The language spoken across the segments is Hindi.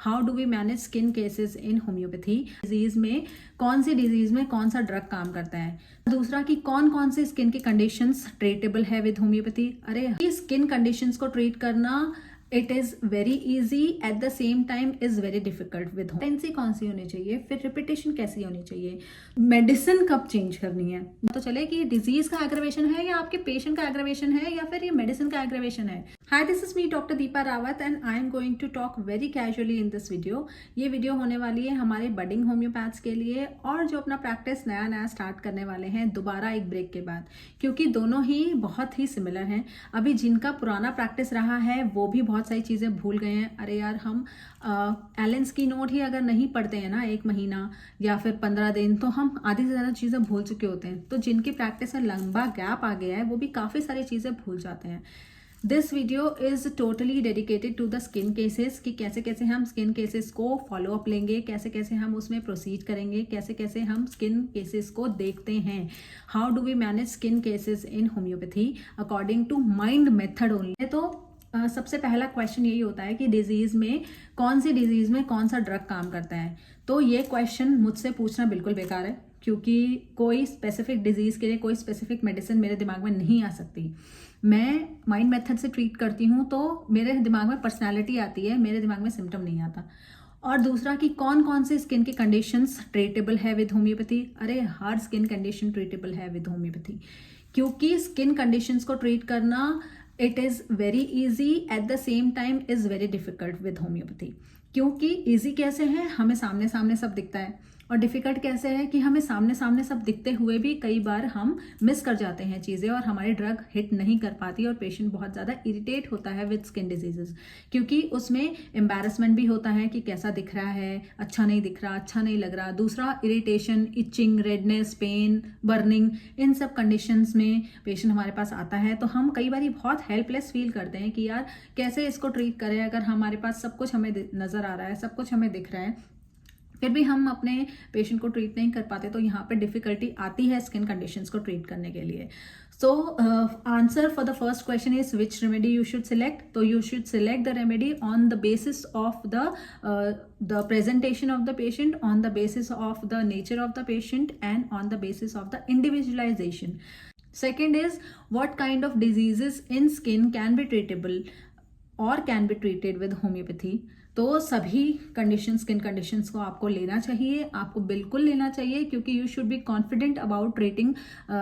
How do we manage skin cases in homeopathy, disease में कौन सी डिजीज में कौन सा ड्रग काम करता है। दूसरा कि कौन कौन से स्किन की कंडीशंस ट्रीटेबल है विद होम्योपैथी। अरे स्किन कंडीशंस को ट्रीट करना it is very easy, at the same time is very difficult with potency कौन सी होनी चाहिए, फिर रिपीटेशन कैसी होनी चाहिए, मेडिसिन कब चेंज करनी है। तो चले कि डिजीज का एग्रेवेशन है या आपके पेशेंट का एग्रेवेशन है या फिर ये मेडिसिन का एग्रेवेशन है। Hi, this is me doctor Deepa Rawat and I am going to talk very casually in this video. ये वीडियो होने वाली है हमारे बडिंग होम्योपैथ्स के लिए और जो अपना प्रैक्टिस नया नया स्टार्ट करने वाले हैं दोबारा एक ब्रेक के बाद, क्योंकि दोनों ही बहुत ही सिमिलर हैं। अभी जिनका पुराना प्रैक्टिस रहा है वो भी बहुत सारी चीज़ें भूल गए हैं। अरे यार, हम एलेंस की नोट ही अगर नहीं पढ़ते हैं ना 1 महीना या फिर 15 दिन, तो हम आधी से ज़्यादा चीज़ें भूल चुके होते हैं। तो जिनकी प्रैक्टिस में लंबा गैप आ गया है वो भी काफ़ी सारी चीज़ें भूल जाते हैं। This video is totally dedicated to the skin cases कि कैसे कैसे हम स्किन केसेस को फॉलो अप लेंगे, कैसे कैसे हम उसमें प्रोसीड करेंगे, कैसे कैसे हम स्किन केसेस को देखते हैं। How do we manage skin cases in homeopathy according to mind method only. तो सबसे पहला क्वेश्चन यही होता है कि डिजीज में कौन सी डिजीज में कौन सा ड्रग काम करता है। तो ये क्वेश्चन मुझसे पूछना बिल्कुल बेकार है, क्योंकि कोई स्पेसिफिक डिजीज के लिए कोई स्पेसिफिक मेडिसिन मेरे दिमाग में नहीं आ सकती। मैं माइंड मेथड से ट्रीट करती हूँ तो मेरे दिमाग में पर्सनैलिटी आती है, मेरे दिमाग में सिम्टम नहीं आता। और दूसरा कि कौन कौन से स्किन की कंडीशंस ट्रीटेबल है विद होम्योपैथी। अरे हर स्किन कंडीशन ट्रीटेबल है विद होम्योपैथी, क्योंकि स्किन कंडीशंस को ट्रीट करना it is very easy, at the same time is very difficult with homeopathy. क्योंकि इजी कैसे है, हमें सामने सामने सब दिखता है, और डिफिकल्ट कैसे है कि हमें सामने सामने सब दिखते हुए भी कई बार हम मिस कर जाते हैं चीज़ें और हमारी ड्रग हिट नहीं कर पाती और पेशेंट बहुत ज़्यादा इरिटेट होता है विद स्किन डिजीजेस, क्योंकि उसमें एम्बैरसमेंट भी होता है कि कैसा दिख रहा है, अच्छा नहीं दिख रहा, अच्छा नहीं लग रहा। दूसरा irritation, itching, redness, pain, burning, इन सब कंडीशंस में पेशेंट हमारे पास आता है तो हम कई बार बहुत हेल्पलेस फील करते हैं कि यार कैसे इसको ट्रीट करें, अगर हमारे पास सब कुछ हमें नज़र आ रहा है, सब कुछ हमें दिख रहा है, फिर भी हम अपने पेशेंट को ट्रीट नहीं कर पाते। तो यहाँ पे डिफिकल्टी आती है स्किन कंडीशंस को ट्रीट करने के लिए। So answer for the first question is which remedy you should select. तो you should select the remedy on the basis of the presentation of the patient, on the basis of the nature of the patient and on the basis of the individualization. Second is what kind of diseases in skin can be treatable or can be treated with homeopathy. तो सभी कंडीशन, स्किन कंडीशंस को आपको लेना चाहिए, आपको बिल्कुल लेना चाहिए, क्योंकि you should be confident about treating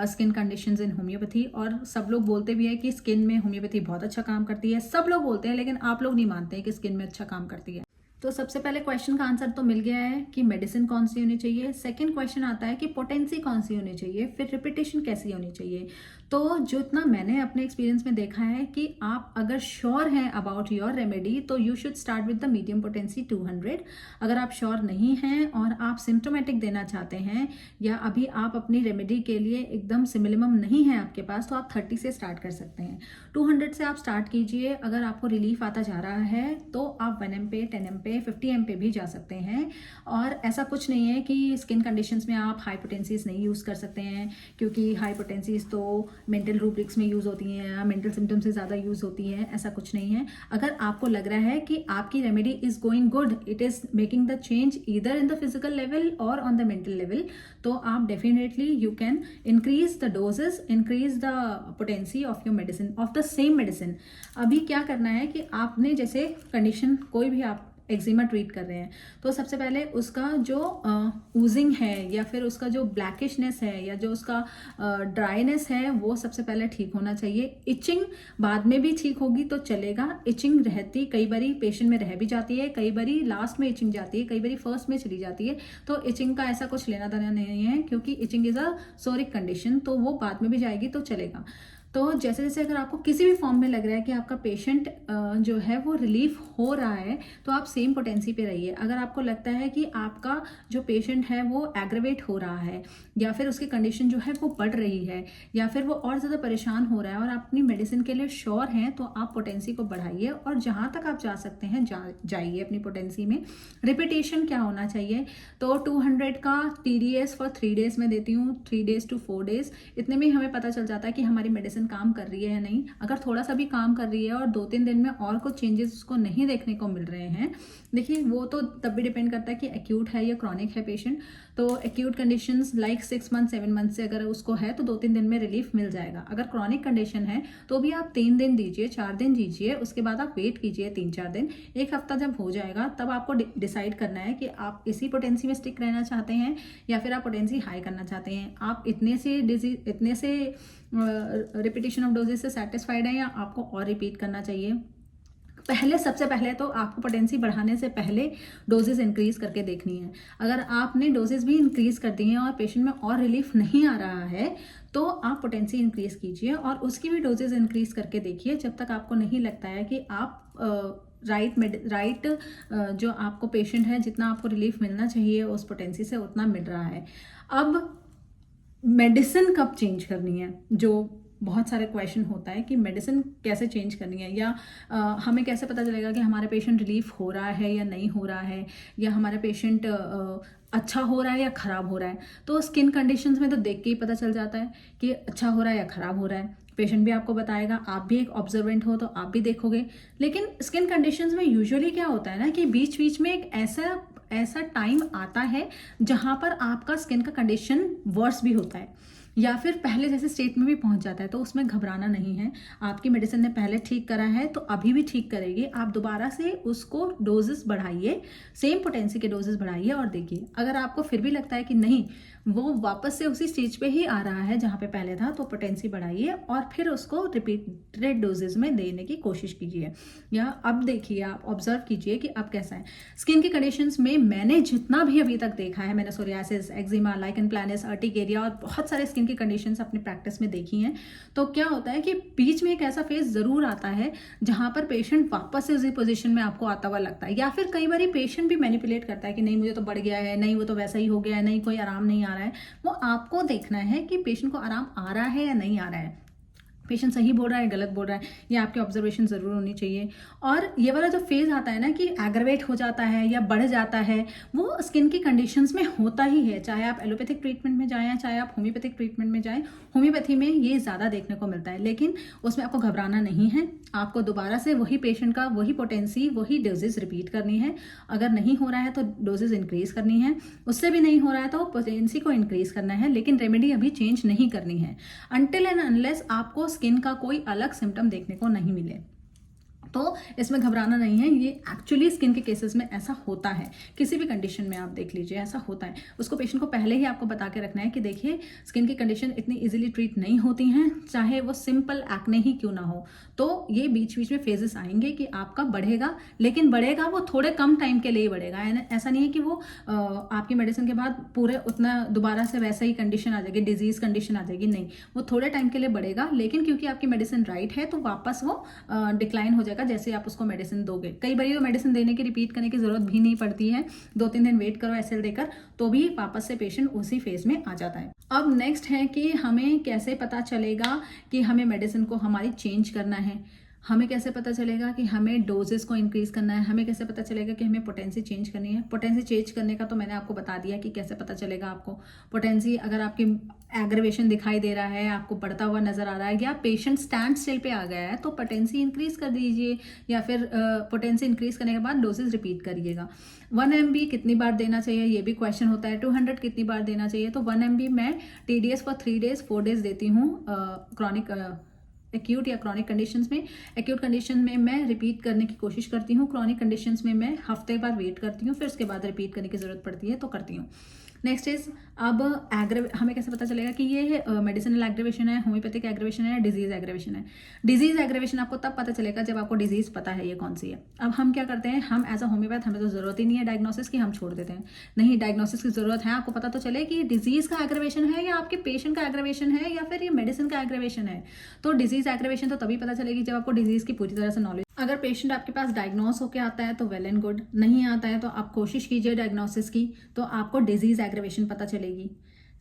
skin conditions in homeopathy. और सब लोग बोलते भी है कि स्किन में होम्योपैथी बहुत अच्छा काम करती है, सब लोग बोलते हैं, लेकिन आप लोग नहीं मानते हैं कि स्किन में अच्छा काम करती है। तो सबसे पहले क्वेश्चन का आंसर तो मिल गया है कि मेडिसिन कौन सी होनी चाहिए। सेकंड क्वेश्चन आता है कि पोटेंसी कौन सी होनी चाहिए, फिर रिपीटेशन कैसी होनी चाहिए। तो जितना मैंने अपने एक्सपीरियंस में देखा है कि आप अगर श्योर हैं अबाउट योर रेमेडी तो you should start with the medium potency 200। अगर आप श्योर नहीं हैं और आप सिम्टोमेटिक देना चाहते हैं या अभी आप अपनी रेमेडी के लिए एकदम सिमिलिमम नहीं है आपके पास, तो आप 30 से स्टार्ट कर सकते हैं। 200 से आप स्टार्ट कीजिए। अगर आपको रिलीफ आता जा रहा है तो आप 1 mp, 10 mp, 50 mp भी जा सकते हैं। और ऐसा कुछ नहीं है कि स्किन कंडीशंस में आप हाई पोटेंसीज नहीं यूज़ कर सकते हैं, क्योंकि हाई पोटेंसीज तो मेंटल रूब्रिक्स में यूज़ होती हैं या मेंटल सिम्टम्स से ज़्यादा यूज़ होती हैं। ऐसा कुछ नहीं है। अगर आपको लग रहा है कि आपकी remedy is going good, it is making the change either in the physical level और ऑन द मेंटल लेवल, तो आप definitely you can increase the doses, increase the potency of your medicine, of the same medicine. अभी क्या करना है कि आपने जैसे कंडीशन कोई भी आप एक्जिमा ट्रीट कर रहे हैं तो सबसे पहले उसका जो ऊजिंग है या फिर उसका जो ब्लैकिशनेस है या जो उसका ड्राइनेस है वो सबसे पहले ठीक होना चाहिए। इचिंग बाद में भी ठीक होगी तो चलेगा। इचिंग रहती कई बारी पेशेंट में रह भी जाती है, कई बारी लास्ट में इचिंग जाती है, कई बारी फर्स्ट में चली जाती है। तो इचिंग का ऐसा कुछ लेना देना नहीं है, क्योंकि itching is a psoric condition, तो वो बाद में भी जाएगी तो चलेगा। तो जैसे जैसे अगर आपको किसी भी फॉर्म में लग रहा है कि आपका पेशेंट जो है वो रिलीफ हो रहा है तो आप सेम पोटेंसी पे रहिए। अगर आपको लगता है कि आपका जो पेशेंट है वो एग्रेवेट हो रहा है या फिर उसकी कंडीशन जो है वो बढ़ रही है या फिर वो और ज़्यादा परेशान हो रहा है और आप अपनी मेडिसिन के लिए श्योर हैं, तो आप पोटेंसी को बढ़ाइए और जहाँ तक आप जा सकते हैं जाइए अपनी पोटेंसी में। रिपीटेशन क्या होना चाहिए, तो 200 का TDS फॉर 3 days में देती हूँ, 3 days to 4 days। इतने में हमें पता चल जाता है कि हमारी मेडिसिन मेडिसिन काम कर रही है या नहीं। अगर थोड़ा सा भी काम कर रही है और 2-3 दिन में और कुछ चेंजेस उसको नहीं देखने को मिल रहे हैं, देखिए वो तो तब भी डिपेंड करता है कि एक्यूट है या क्रॉनिक है पेशेंट। तो acute conditions like 6 month 7 month से अगर उसको है तो 2-3 दिन में रिलीफ मिल जाएगा। अगर क्रॉनिक कंडीशन है तो भी आप 3 दिन दीजिए, 4 दिन दीजिए, उसके बाद आप वेट कीजिए 3-4 दिन। 1 हफ्ता जब हो जाएगा तब आपको डिसाइड करना है कि आप इसी पोटेंसी में स्टिक रहना चाहते हैं या फिर आप पोटेंसी हाई करना चाहते हैं। आप इतने से रिपीटेशन ऑफ डोजेस से सेटिस्फाइड है या आपको और रिपीट करना चाहिए। सबसे पहले तो आपको पोटेंसी बढ़ाने से पहले डोजेस इंक्रीज करके देखनी है। अगर आपने डोजेस भी इंक्रीज कर दी हैं और पेशेंट में और रिलीफ नहीं आ रहा है तो आप पोटेंसी इंक्रीज कीजिए और उसकी भी डोजेस इंक्रीज करके देखिए जब तक आपको नहीं लगता है कि आप राइट जो आपको पेशेंट है जितना आपको रिलीफ मिलना चाहिए उस पोटेंसी से उतना मिल रहा है। अब मेडिसिन कब चेंज करनी है, जो बहुत सारे क्वेश्चन होता है कि मेडिसिन कैसे चेंज करनी है या हमें कैसे पता चलेगा कि हमारे पेशेंट रिलीफ हो रहा है या नहीं हो रहा है, या हमारा पेशेंट अच्छा हो रहा है या ख़राब हो रहा है। तो स्किन कंडीशंस में तो देख के ही पता चल जाता है कि अच्छा हो रहा है या ख़राब हो रहा है। पेशेंट भी आपको बताएगा, आप भी एक ऑब्जर्वेंट हो तो आप भी देखोगे। लेकिन स्किन कंडीशंस में यूजुअली क्या होता है ना कि बीच बीच में एक ऐसा टाइम आता है जहाँ पर आपका स्किन का कंडीशन वर्स भी होता है या फिर पहले जैसे स्टेट में भी पहुंच जाता है। तो उसमें घबराना नहीं है। आपकी मेडिसिन ने पहले ठीक करा है तो अभी भी ठीक करेगी। आप दोबारा से उसको डोजेस बढ़ाइए, सेम पोटेंसी के डोजेस बढ़ाइए और देखिए। अगर आपको फिर भी लगता है कि नहीं वो वापस से उसी स्टेज पे ही आ रहा है जहाँ पे पहले था, तो पोटेंसी बढ़ाइए और फिर उसको रिपीटेड डोजेज में देने की कोशिश कीजिए। या अब देखिए, आप ऑब्जर्व कीजिए कि अब कैसा है स्किन की कंडीशंस में। मैंने जितना भी अभी तक देखा है, मैंने psoriasis, eczema, lichen planus, urticaria और बहुत सारे स्किन की कंडीशंस अपनी प्रैक्टिस में देखी हैं। तो क्या होता है कि बीच में एक ऐसा फेज जरूर आता है जहाँ पर पेशेंट वापस से उसी पोजीशन में आपको आता हुआ लगता है, या फिर कई बार पेशेंट भी मैनिपुलेट करता है कि नहीं मुझे तो बढ़ गया है, नहीं वो तो वैसा ही हो गया है, नहीं कोई आराम नहीं आ रहा है। वो आपको देखना है कि पेशेंट को आराम आ रहा है या नहीं आ रहा है, पेशेंट सही बोल रहा है गलत बोल रहा है, ये आपकी ऑब्जर्वेशन ज़रूर होनी चाहिए। और ये वाला जो फेज़ आता है ना कि एग्रवेट हो जाता है या बढ़ जाता है, वो स्किन की कंडीशंस में होता ही है, चाहे आप एलोपैथिक ट्रीटमेंट में जाएं चाहे आप होम्योपैथिक ट्रीटमेंट में जाएं। होम्योपैथी में ये ज़्यादा देखने को मिलता है, लेकिन उसमें आपको घबराना नहीं है। आपको दोबारा से वही पेशेंट का वही पोटेंसी, वही डोजेज रिपीट करनी है। अगर नहीं हो रहा है तो डोजेज इंक्रीज करनी है, उससे भी नहीं हो रहा है तो पोटेंसी को इंक्रीज करना है, लेकिन रेमेडी अभी चेंज नहीं करनी है अनटिल एंड अनलेस आपको स्किन का कोई अलग सिम्टम देखने को नहीं मिले। तो इसमें घबराना नहीं है। ये एक्चुअली स्किन के केसेस में ऐसा होता है, किसी भी कंडीशन में आप देख लीजिए ऐसा होता है। उसको पेशेंट को पहले ही आपको बता के रखना है कि देखिए स्किन की कंडीशन इतनी इजीली ट्रीट नहीं होती हैं, चाहे वो सिंपल एक्ने ही क्यों ना हो। तो ये बीच बीच में फेजेस आएंगे कि आपका बढ़ेगा, लेकिन बढ़ेगा वो थोड़े कम टाइम के लिए ही बढ़ेगा। ऐसा नहीं है कि वो आपकी मेडिसिन के बाद पूरे उतना दोबारा से वैसा ही कंडीशन आ जाएगी, डिजीज कंडीशन आ जाएगी, नहीं, वो थोड़े टाइम के लिए बढ़ेगा, लेकिन क्योंकि आपकी मेडिसिन राइट है तो वापस वो डिक्लाइन हो जाएगा जैसे आप उसको मेडिसिन दोगे। कई बार तो मेडिसिन देने की रिपीट करने की जरूरत भी नहीं पड़ती है, 2-3 दिन वेट करो एसएल देकर तो भी वापस से पेशेंट उसी फेज में आ जाता है। अब नेक्स्ट है कि हमें कैसे पता चलेगा कि हमें मेडिसिन को हमारी चेंज करना है। हमें कैसे पता चलेगा कि हमें डोजेस को इंक्रीज करना है, हमें कैसे पता चलेगा कि हमें पोटेंसी चेंज करनी है। पोटेंसी चेंज करने का तो मैंने आपको बता दिया कि कैसे पता चलेगा आपको। पोटेंसी अगर आपकी एग्रेवेशन दिखाई दे रहा है, आपको बढ़ता हुआ नजर आ रहा है, या पेशेंट स्टैंड स्टिल पे आ गया है तो पोटेंसी इंक्रीज कर दीजिए, या फिर पोटेंसी इंक्रीज करने के बाद डोजेस रिपीट करिएगा। 1 mg कितनी बार देना चाहिए ये भी क्वेश्चन होता है। 200 कितनी बार देना चाहिए, तो 1 mg मैं TDS फॉर 3 days 4 days देती हूँ क्रॉनिक एक्यूट या क्रॉनिक कंडीशंस में। एक्यूट कंडीशन में मैं रिपीट करने की कोशिश करती हूँ, क्रॉनिक कंडीशंस में मैं हफ्ते बार वेट करती हूँ, फिर उसके बाद रिपीट करने की जरूरत पड़ती है तो करती हूँ। नेक्स्ट इज अब हमें कैसे पता चलेगा कि ये मेडिसिनल एग्रेवेशन है, होम्योपैथिक एग्रेवेशन है, डिजीज एग्रेवेशन है। डिजीज एग्रेवेशन आपको तब पता चलेगा जब आपको डिजीज पता है ये कौन सी है। अब हम क्या करते हैं, हम एज अ होम्योपैथ हमें तो जरूरत ही नहीं है डायग्नोसिस की, हम छोड़ देते हैं। नहीं, डायग्नोसिस की जरूरत है, आपको पता तो चले कि डिजीज का एग्रेवेशन है या आपके पेशेंट का एग्रेवेशन है या फिर ये मेडिसिन का एग्रेवेशन है। तो डिजीज एग्रेवेशन तो तभी पता चलेगी जब आपको डिजीज की पूरी तरह से नॉलेज। अगर पेशेंट आपके पास डायग्नोस होकर आता है तो वेल एंड गुड, नहीं आता है तो आप कोशिश कीजिए डायग्नोसिस की, तो आपको डिजीज एग्रेवेशन पता चलेगी।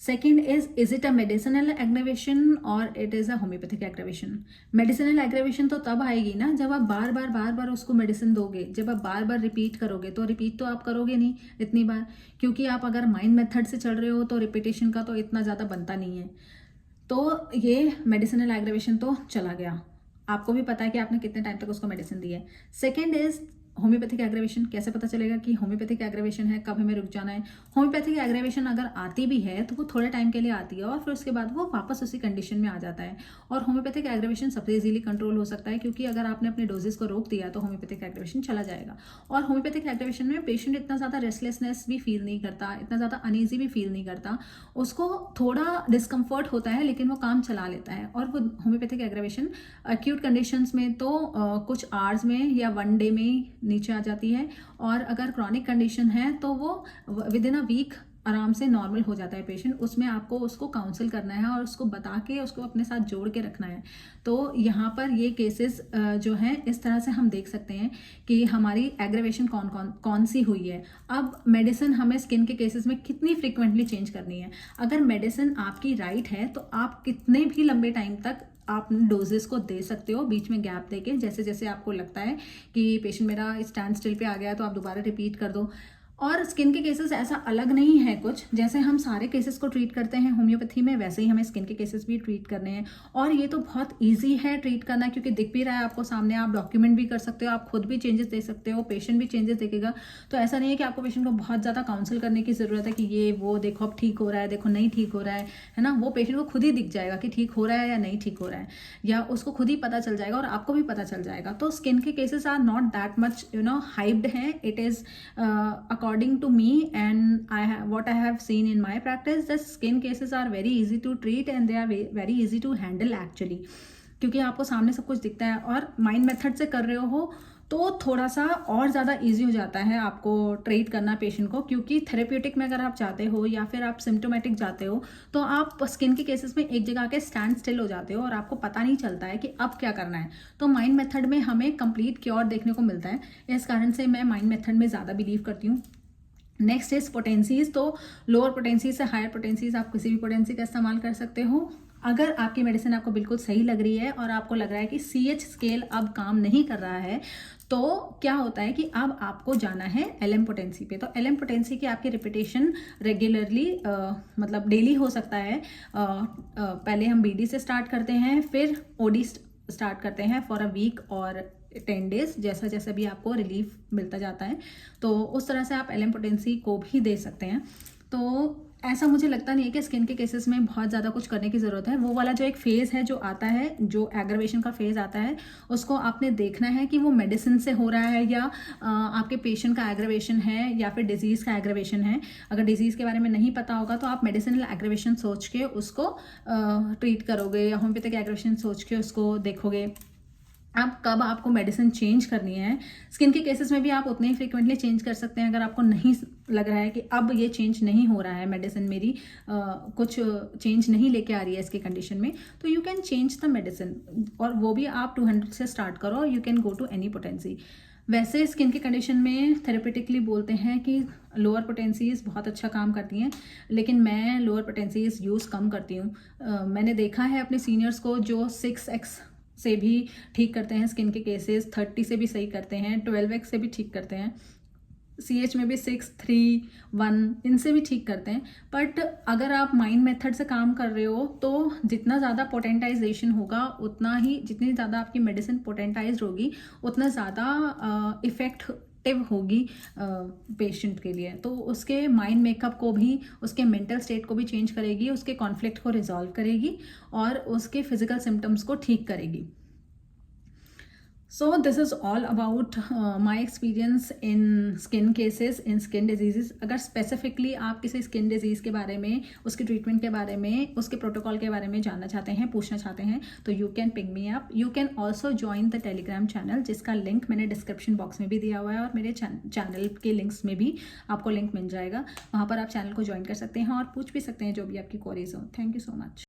Second is it a medicinal aggravation और it is a homeopathic aggravation. Medicinal aggravation तो तब आएगी ना जब आप बार बार उसको मेडिसिन दोगे, जब आप बार बार रिपीट करोगे। तो रिपीट तो आप करोगे नहीं इतनी बार, क्योंकि आप अगर माइंड मेथड से चल रहे हो तो रिपीटेशन का तो इतना ज़्यादा बनता नहीं है। तो ये मेडिसिनल एग्रेवेशन तो चला गया, आपको भी पता है कि आपने कितने टाइम तक उसको मेडिसिन दी है। Second is homeopathic aggravation. कैसे पता चलेगा कि होम्योपैथिक एग्रेवेशन है, कब हमें रुक जाना है। होम्योपैथिक एग्रेवेशन अगर आती भी है तो वो थोड़े टाइम के लिए आती है और फिर उसके बाद वो वापस उसी कंडीशन में आ जाता है। और होम्योपैथिक एग्रेवेशन सबसे इजीली कंट्रोल हो सकता है, क्योंकि अगर आपने अपने डोजेस को रोक दिया तो होम्योपैथिक एग्रेवेशन चला जाएगा। और होम्योपैथिक एग्रेवेशन में पेशेंट इतना ज़्यादा रेस्टलेसनेस भी फील नहीं करता, इतना ज़्यादा अनईजी भी फील नहीं करता, उसको थोड़ा डिस्कम्फर्ट होता है लेकिन वो काम चला लेता है। और वो होम्योपैथिक एग्रेवेशन एक्यूट कंडीशंस में तो कुछ आवर्स में या 1 डे में नीचे आ जाती है, और अगर क्रॉनिक कंडीशन है तो वो विद इन अ वीक आराम से नॉर्मल हो जाता है पेशेंट। उसमें आपको उसको काउंसिल करना है और उसको बता के उसको अपने साथ जोड़ के रखना है। तो यहाँ पर ये केसेस जो हैं इस तरह से हम देख सकते हैं कि हमारी एग्रेवेशन कौन सी हुई है। अब मेडिसिन हमें स्किन के केसेस में कितनी फ्रिक्वेंटली चेंज करनी है। अगर मेडिसिन आपकी राइट है तो आप कितने भी लंबे टाइम तक आप डोजेस को दे सकते हो, बीच में गैप देके। जैसे जैसे आपको लगता है कि पेशेंट मेरा स्टैंड स्टिल पे आ गया तो आप दोबारा रिपीट कर दो। और स्किन के केसेस ऐसा अलग नहीं है कुछ, जैसे हम सारे केसेस को ट्रीट करते हैं होम्योपैथी में वैसे ही हमें स्किन के केसेस भी ट्रीट करने हैं। और ये तो बहुत इजी है ट्रीट करना, क्योंकि दिख भी रहा है आपको सामने, आप डॉक्यूमेंट भी कर सकते हो, आप खुद भी चेंजेस दे सकते हो, पेशेंट भी चेंजेस देखेगा। तो ऐसा नहीं है कि आपको पेशेंट को बहुत ज़्यादा काउंसिल करने की ज़रूरत है कि ये वो देखो अब ठीक हो रहा है, देखो नहीं ठीक हो रहा है ना। वो पेशेंट को खुद ही दिख जाएगा कि ठीक हो रहा है या नहीं ठीक हो रहा है, या उसको खुद ही पता चल जाएगा और आपको भी पता चल जाएगा। तो स्किन के cases are not that much hyped है। It is according to me and what I have seen in my practice, the skin cases are very easy to treat and they are very easy to handle actually, क्योंकि आपको सामने सब कुछ दिखता है। और माइंड मेथड से कर रहे हो तो थोड़ा सा और ज़्यादा इजी हो जाता है आपको ट्रीट करना पेशेंट को, क्योंकि थेरेप्यूटिक में अगर आप जाते हो या फिर आप सिम्टोमेटिक जाते हो तो आप स्किन के केसेस में एक जगह के स्टैंड स्टिल हो जाते हो और आपको पता नहीं चलता है कि अब क्या करना है। तो माइंड मेथड में हमें कंप्लीट क्योर देखने को मिलता है, इस कारण से मैं माइंड मेथड में ज़्यादा बिलीव करती हूँ। Next is potencies. तो लोअर पोटेंसी से हायर पोटेंसीज, आप किसी भी पोटेंसी का इस्तेमाल कर सकते हो। अगर आपकी मेडिसिन आपको बिल्कुल सही लग रही है और आपको लग रहा है कि CH स्केल अब काम नहीं कर रहा है, तो क्या होता है कि अब आपको जाना है LM पोटेंसी पे। तो LM पोटेंसी की आपकी रिपीटेशन रेगुलरली मतलब डेली हो सकता है। पहले हम BD से स्टार्ट करते हैं, फिर OD स्टार्ट करते हैं फॉर अ वीक और 10 डेज, जैसा जैसा भी आपको रिलीफ मिलता जाता है। तो उस तरह से आप LM पोटेंसी को भी दे सकते हैं। तो ऐसा मुझे लगता नहीं है कि स्किन के केसेस में बहुत ज़्यादा कुछ करने की ज़रूरत है। वो वाला जो एक फेज़ है जो आता है, जो एग्रेवेशन का फेज़ आता है, उसको आपने देखना है कि वो मेडिसिन से हो रहा है या आपके पेशेंट का एग्रेवेशन है या फिर डिजीज़ का एग्रेवेशन है। अगर डिजीज़ के बारे में नहीं पता होगा तो आप मेडिसिनल एग्रेवेशन सोच के उसको ट्रीट करोगे या होम्योपैथिक एग्रेवेशन सोच के उसको देखोगे। अब कब आपको मेडिसिन चेंज करनी है, स्किन के केसेस में भी आप उतने ही फ्रिक्वेंटली चेंज कर सकते हैं। अगर आपको नहीं लग रहा है कि अब ये चेंज नहीं हो रहा है, मेडिसिन मेरी कुछ चेंज नहीं लेके आ रही है इसके कंडीशन में, तो you can change the medicine, और वो भी आप 200 से स्टार्ट करो। You can go to any potency. वैसे स्किन के कंडीशन में थेरेपेटिकली बोलते हैं कि लोअर पोटेंसीज बहुत अच्छा काम करती हैं, लेकिन मैं लोअर पोटेंसीज यूज़ कम करती हूँ। मैंने देखा है अपने सीनियर्स को जो 6x से भी ठीक करते हैं स्किन के केसेस, 30 से भी सही करते हैं, 12x से भी ठीक करते हैं, CH में भी 6, 3, 1 इनसे भी ठीक करते हैं। बट अगर आप माइंड मेथड से काम कर रहे हो तो जितना ज़्यादा पोटेंटाइजेशन होगा उतना ही, जितनी ज़्यादा आपकी मेडिसिन पोटेंटाइज होगी उतना ज़्यादा इफेक्टिव होगी पेशेंट के लिए। तो उसके माइंड मेकअप को भी, उसके मेंटल स्टेट को भी चेंज करेगी, उसके कॉन्फ्लिक्ट को रिजॉल्व करेगी और उसके फिजिकल सिम्टम्स को ठीक करेगी। So this is all about my experience in skin cases, in skin diseases. अगर स्पेसिफिकली आप किसी स्किन डिजीज़ के बारे में, उसके ट्रीटमेंट के बारे में, उसके प्रोटोकॉल के बारे में जानना चाहते हैं, पूछना चाहते हैं, तो you can ping me up. You can also join the Telegram channel, जिसका लिंक मैंने डिस्क्रिप्शन बॉक्स में भी दिया हुआ है और मेरे चैनल के लिंक्स में भी आपको लिंक मिल जाएगा। वहाँ पर आप चैनल को ज्वाइन कर सकते हैं और पूछ भी सकते हैं जो भी आपकी क्वेरीज हो। Thank you so much.